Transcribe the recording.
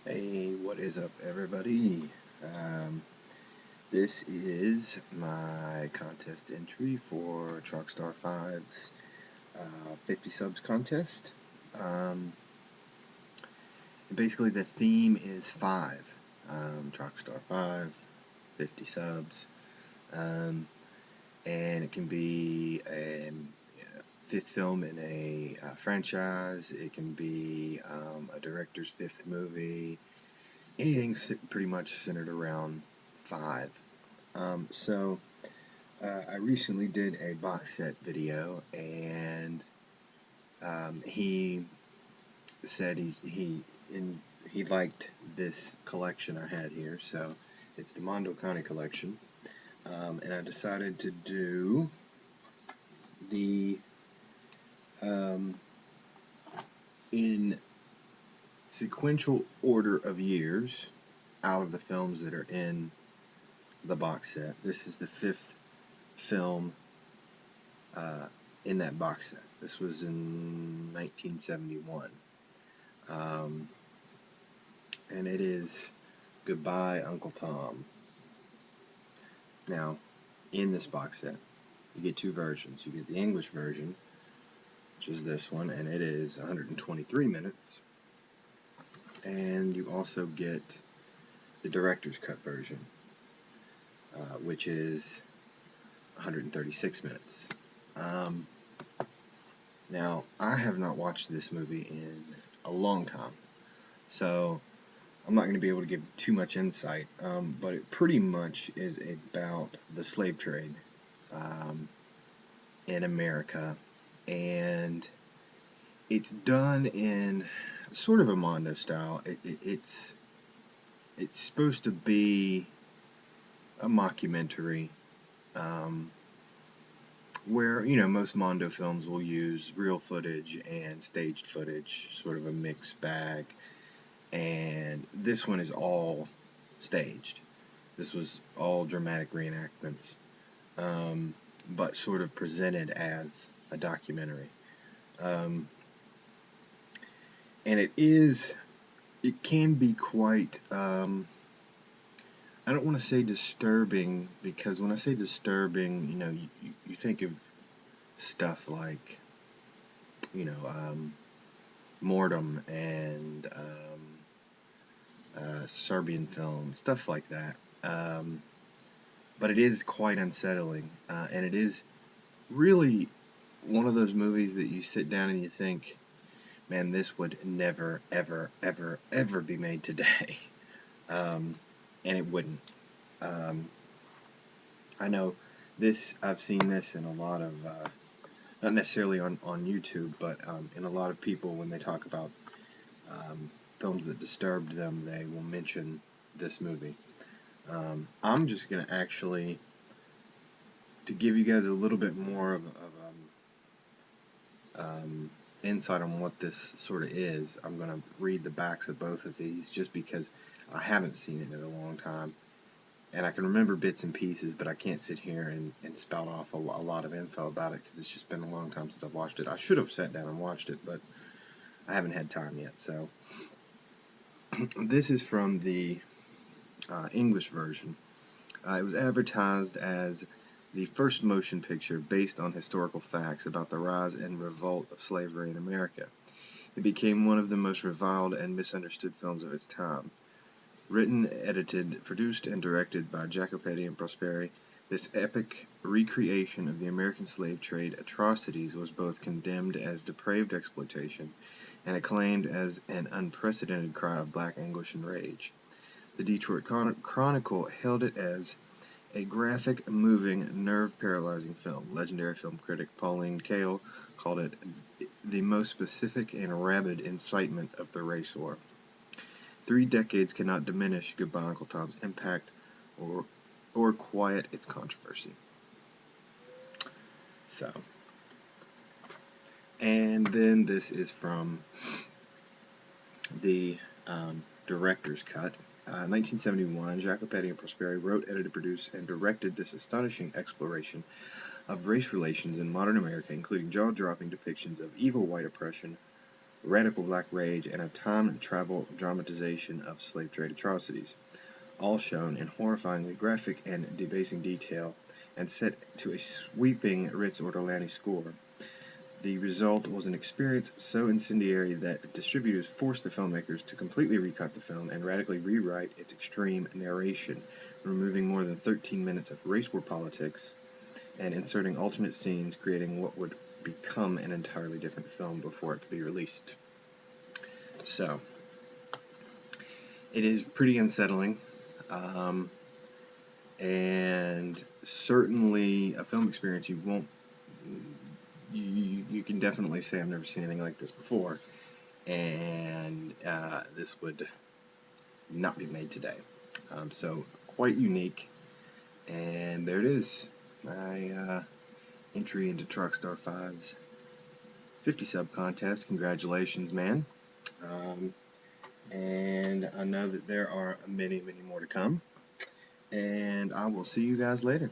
Hey, what is up, everybody? Um, this is my contest entry for Trockstar5's 50 subs contest. Um, Basically, the theme is 5. Trockstar5, 50 subs, um, and it can be a fifth film in a franchise. It can be a director's fifth movie. Anything's pretty much centered around 5. So I recently did a box set video, and he said he liked this collection I had here. So it's the Mondo County collection, and I decided to do the um, in sequential order of years out of the films that are in the box set. This is the 5th film uh, in that box set. This was in 1971. Um, and it is Goodbye, Uncle Tom. Now, in this box set, you get 2 versions. You get the English version, which is this one, and it is 123 minutes. And you also get the director's cut version, which is 136 minutes. Now, I have not watched this movie in a long time, so I'm not going to be able to give too much insight, but it pretty much is about the slave trade um, in America, and it's done in sort of a Mondo style. It's supposed to be a mockumentary, um, where most Mondo films will use real footage and staged footage, sort of a mixed bag, and this one is all staged. This was all dramatic reenactments, but sort of presented as a documentary. Um, and it can be quite, I don't want to say disturbing, because when I say disturbing, you think of stuff like, Mortem and Serbian film, stuff like that. Um, but it is quite unsettling, and it is really one of those movies that you sit down and you think, man, this would never, ever, ever, ever be made today. Um, and it wouldn't. Um, I know I've seen this in a lot of, not necessarily on YouTube, but in a lot of people when they talk about films that disturbed them, they will mention this movie. I'm just going to actually, to give you guys a little bit more insight on what this sort of is, I'm going to read the backs of both of these just because I haven't seen it in a long time. And I can remember bits and pieces, but I can't sit here and spout off a lot of info about it because it's just been a long time since I've watched it. I should have sat down and watched it, but I haven't had time yet. So this is from the English version. It was advertised as the first motion picture based on historical facts about the rise and revolt of slavery in America. It became one of the most reviled and misunderstood films of its time. Written, edited, produced, and directed by Jacopetti and Prosperi, this epic recreation of the American slave trade atrocities was both condemned as depraved exploitation and acclaimed as an unprecedented cry of black anguish and rage. The Detroit Chronicle hailed it as a graphic, moving, nerve-paralyzing film. Legendary film critic Pauline Kael called it the most specific and rabid incitement of the race war. 3 decades cannot diminish Goodbye Uncle Tom's impact or quiet its controversy. So, and then this is from the director's cut. 1971, Jacopetti and Prosperi wrote, edited, produced, and directed this astonishing exploration of race relations in modern America, including jaw-dropping depictions of evil white oppression, radical black rage, and a time travel dramatization of slave trade atrocities, all shown in horrifyingly graphic and debasing detail and set to a sweeping Ritz-Ortolani score. The result was an experience so incendiary that distributors forced the filmmakers to completely recut the film and radically rewrite its extreme narration, removing more than 13 minutes of race war politics and inserting alternate scenes, creating what would become an entirely different film before it could be released. So, it is pretty unsettling, and certainly a film experience you won't. You can definitely say I've never seen anything like this before, and this would not be made today. So quite unique, and there it is, my entry into Trockstar5's 50 sub contest. Congratulations, man. And I know that there are many, many more to come, and I will see you guys later.